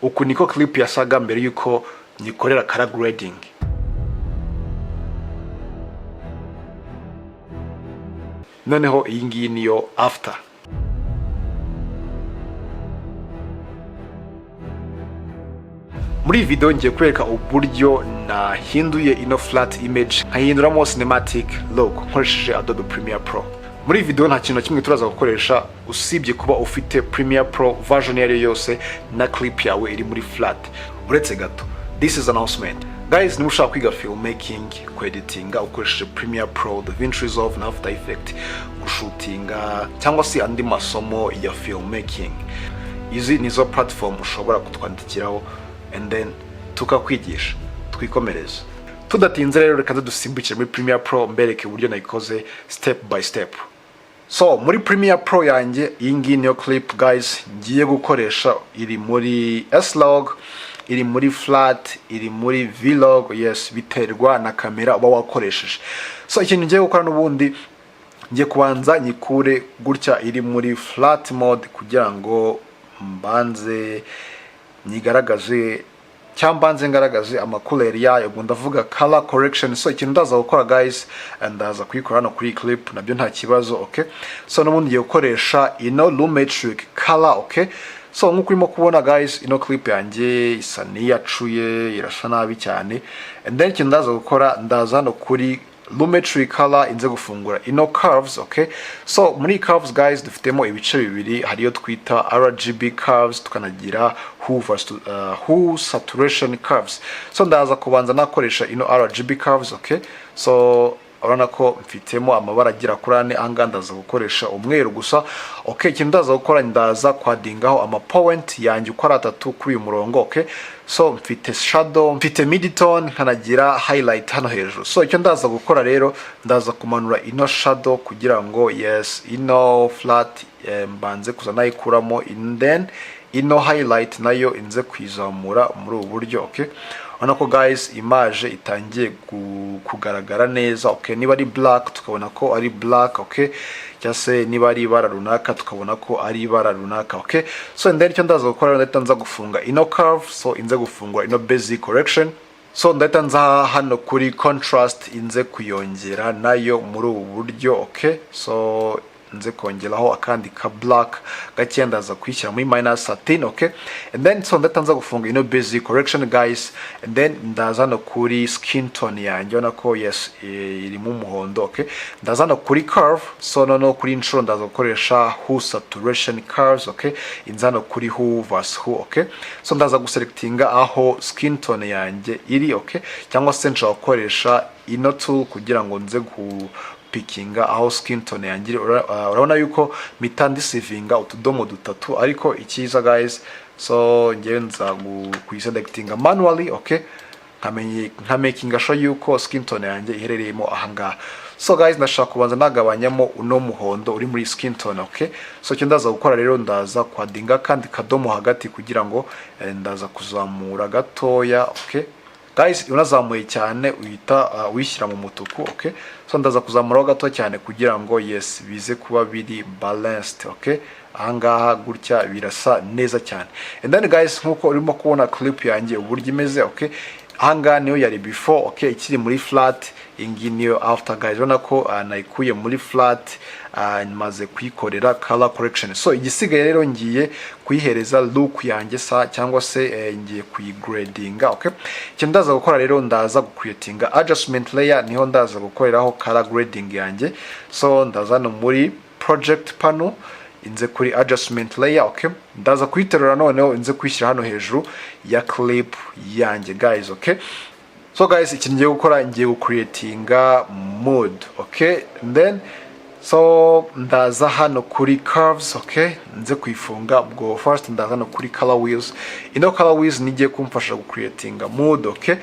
uku niko clip yasaga mbere yuko nyikorera color grading. Noneho iyi ngiyi niyo after. Muri video ngiye kwereka uburyo nahinduye ino flat image nkahinduramo cinematic look nkoresheje Adobe Premiere Pro. Muri video nta kintu kimwe turaza gukoresha usibye kuba ufite Premiere Pro version yari yose na clip yawe iri muri flat. Uretse gato, this is announcement. Guys, niba ushaka kwiga filmmaking, editinga ukoresheje Premiere Pro, DaVinci Resolve na After Effects, gushutinga cyangwa se andi masomo ya filmmaking, izi nizo platform ushobora kutwandikiraho and then tukakwigisha. Twikomereze. Tudatinze rero reka dusimbukire muri Premiere Pro mbereke uburyo nayikoze step by step. So muri Premiere Pro yanjye iyi ngiyi niyo clip guys ngiye gukoresha, iri muri S-Log, iri muri flat, iri muri vlog, yes, biterwa na kamera uba wakoresheje. So ikintu ngiye gukora n'ubundi ngiye kubanza nyikure gutya iri muri flat mode kugira ngo mbanze nyigaragaze cyangwa mbanze ngaragaze amakuleri yayo, ndavuga color correction. So ikintu ndaza gukora guys ndaza kuyikora hano kuri clip nabyo nta kibazo, okay. So n'ubundi ngiye gukoresha ino Lumetri Color, okay. So nkuko urimo kubona guys ino clip yanjye isa niyacuye, irasa nabi cyane. And then ikintu ndaza gukora ndaza hano kuri Lumetri Color inze gufungura ino curves, okay. So muri curves guys dufitemo ibice bibiri, hariyo twita RGB curves, tukanagira hue saturation curves. So ndaza kubanza nakoresha ino RGB curves, okay. So urabona ko mfitemo amabara agira kuri ane, anga ndaza gukoresha umweru gusa, okay. Ikintu ndaza gukora ndaza kwadingaho amapoint yanjye uko ari atatu kuri uyu murongo, okay. So mfite shadow, mfite midtone, nkanagira highlight hano hejuru. So icyo ndaza gukora rero ndaza kumanura ino shadow kugira ngo yes ino flat mbanze kuza nayikuramo, and then ino highlight nayo inze kwizamura muri ubu buryo, okay. Urabona ko guys image itangiye kugaragara neza, okay. Niba ari black tukabona ko ari black, okay. Cyase niba ari ibara runaka tukabona ko ari ibara runaka, okay. So and then icyo ndaza gukora ndahita nza gufunga ino curve, so inze gufungura ino basic correction. So ndahita nza hano kuri contrast inze kuyongera nayo muri ubu buryo, okay. So nze kongeraho akandi ka black gake ndaza kwishyira muri -13, okay. And then so ndahita nza gufunga ino basic correction guys, and then ndaza no kuri skin tone yanjye ubona ko yes irimo umuhondo, okay. Ndaza no kuri curve, so no kuri inshuro ndaza gukoresha hue saturation curves, okay. Inza no kuri hue versus hue, okay. So ndaza guselectinga aho skin tone yanjye iri, okay. Cyangwa se nshaka gukoresha ino tool kugira ngo nze pickinga aho skin tone yanjye urabona yuko mitandisivinga utudomo dutatu, ariko ikiza guys so ngiye nza kuyiselectinga manually, okay. Nka making sure yuko skin tone yanjye iherereyemo ahanga. So guys ndashaka kubanza nagabanyamo uno muhondo uri muri skin tone, okay. So icyo ndaza gukora rero ndaza kwadinga kandi kadomo hagati kugira ngo ndaza kuzamura gatoya, okay. Guys unazamuye cyane uhita wishyira mu mutuku, okay. So ndaza kuzamuraho gato cyane kugira ngo yes bize kuba biri balanced, okay. Ahangaha gutya birasa neza cyane. And then guys nkuko urimo kubona clip yanjye uburyo imeze, okay. Ahangaha niyo yari before, okay, ikiri muri flat, ingi niyo after guys. Urabona ko nayikuye muri flat maze kuyikorera color correction. So igisigaye rero ngiye kuyihereza look yanjye cyangwa se ngiye kuyigradinga, okay. Icyo ndaza gukora rero ndaza creatinga adjustment layer, niho ndaza gukoreraho color grading yanjye. So ndaza no muri project panel inze kuri adjustment layer, okay. Ndaza kuyiterura noneho inze kwishyira hano hejuru ya clip yanjye guys, okay. So guys ikintu ngiye gukora ngiye gucreatinga mode, okay. And then so ndaza hano kuri curves, okay. Nze kuyifunga ubwo first ndaza hano kuri color wheels. Ino color wheels nigiye kumfasha gucreatinga mode, okay.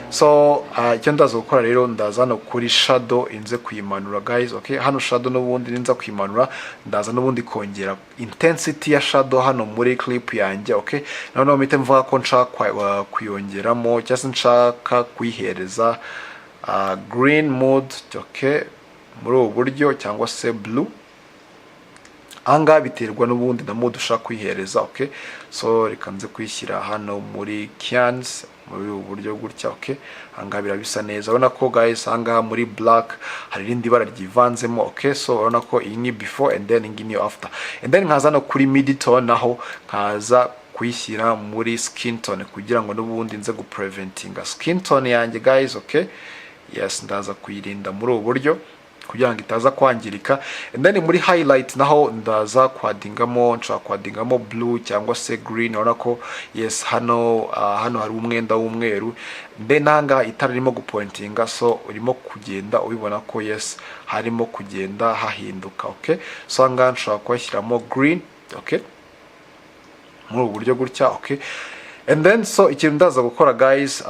So icyo ndaza gukora rero ndaza hano kuri shadow inze kuyimanura guys, okay. Hano shadow n'ubundi ninza kuyimanura ndaza n'ubundi kongera intensity ya shadow hano muri clip yanjye, okay. Noneho mpite mvuga ko nshaka kuyongeramo cyangwa se nshaka kuyihereza green mode, okay. Muri ubu buryo cyangwa se blue. anga biterwa n'ubundi na mode ushaka kwihereza. Okay, so reka nze kwishyira hano muri cans muri uburyo gutya. Okay, anga birabisa neza, urabona ko guys anga muri black hari irindi bara ryivanzemo. Okay, so urabona ko iyi ni before and then iyi ni after, and then nkaza no kuri mid tone naho nkaza kuyishyira muri skin tone kugira ngo n'ubundi nze gupreventinga skin tone yanjye guys. Okay, yes, ndaza kuyirinda muri ubu buryo kugira ngo itaza kwangirika. And then muri highlight naho ndaza kwadingamo, nshaka kwadingamo blue cyangwa se green. Urabona ko yes hano hari umwenda w'umweru, then nanga itara ririmo gupointinga, so urimo kugenda ubibona ko yes harimo kugenda hahinduka. Okay, so anga nshaka kwashyiramo green. Okay, muri ubu buryo gutya. Okay, and then so ikintu ndaza gukora guys,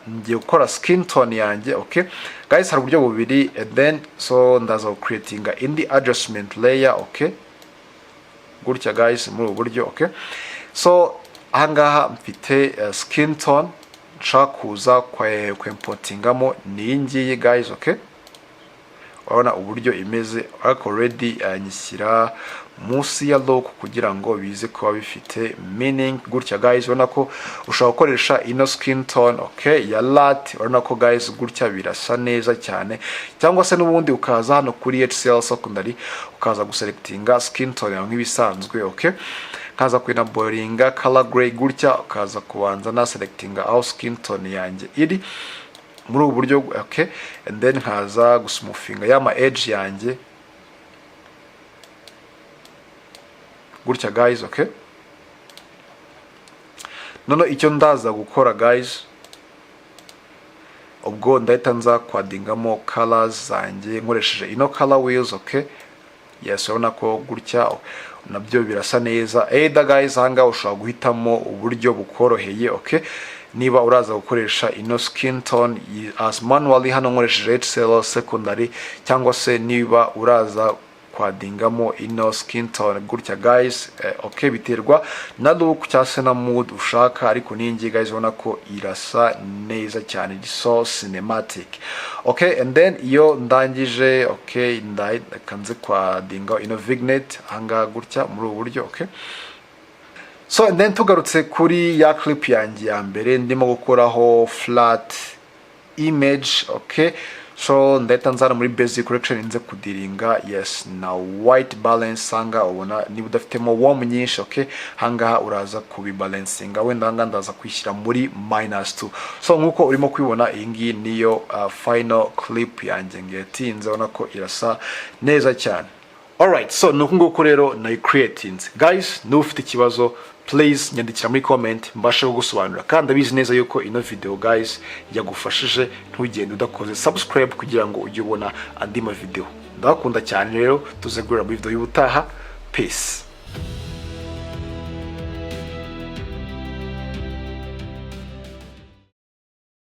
ngiye gukora skin tone yanjye. Okay guys, hari uburyo bubiri, and then so ndaza creatinga indi adjustment layer. Okay, gutya guys muri ubu buryo. Okay, so ahangaha mfite skin tone nshaka kuza kwimportingamo ni ngiyi guys. Okay, urabona uburyo imeze, ariko already nyishyira munsi ya logo kugira ngo bize kuba bifite meaning gutya guys. Urabona ko ushobora gukoresha ino skin tone okay ya light. Urabona ko guys gutya birasa neza cyane, cyangwa se n'ubundi ukaza hano kuri HCL secondary ukaza guselectinga skin tone yawe nk'ibisanzwe. Okay, kaza kwinaboringa color gray gutya, ukaza kubanza na selectinga aho skin tone yanjye iri muri ubu buryo. Okay, and then nkaza gusmoothinga yama edge yanjye gutya guys. Okay, nono icyo ndaza gukora guys, ubwo ndahita nza kwadingamo colors zanjye nkoresheje ino color wheels. Okay, yes, urabona ko gutya nabyo birasa neza. Either guys hanga ushobora guhitamo uburyo bukoroheye. Okay, niba uraza gukoresha ino skin tone as manually hano nkoresheje HCL secondary, cyangwa se niba uraza kwadingamo ino skin tone gutya guys. Okay, biterwa na look cyangwa se na mood ushaka, ariko ningi guys ubona ko irasa neza cyane, so cinematic. Okay, and then iyo ndangije okay ndakanze kwadinga ino vignette anga gutya muri ubu buryo. Okay, so and then tugarutse kuri ya clip yanjye ya mbere ndimo gukoraho flat image. Okay, so ndahita nzana muri basic correction nze kudiringa yes na white balance. Sanga ubona niba udafitemo warm nyinshi. Okay, hangaha uraza kubibalancinga, wenda hanga ndaza kwishyira muri -2. So nkuko urimo kwibona iyi ngiyi niyo final clip yanjye ngetinze, ubona ko irasa neza cyane. Alright, so nuko nguko rero na creatinze guys. Nufite ikibazo please nyandikira muri comment mbashe kugusobanurira, kandi abizi neza yuko ino video guys yagufashije. Ntugende udakoze subscribe kugira ngo ujye ubona andi ma video. Ndakunda cyane rero, tuzegura muri video y'ubutaha. Peace.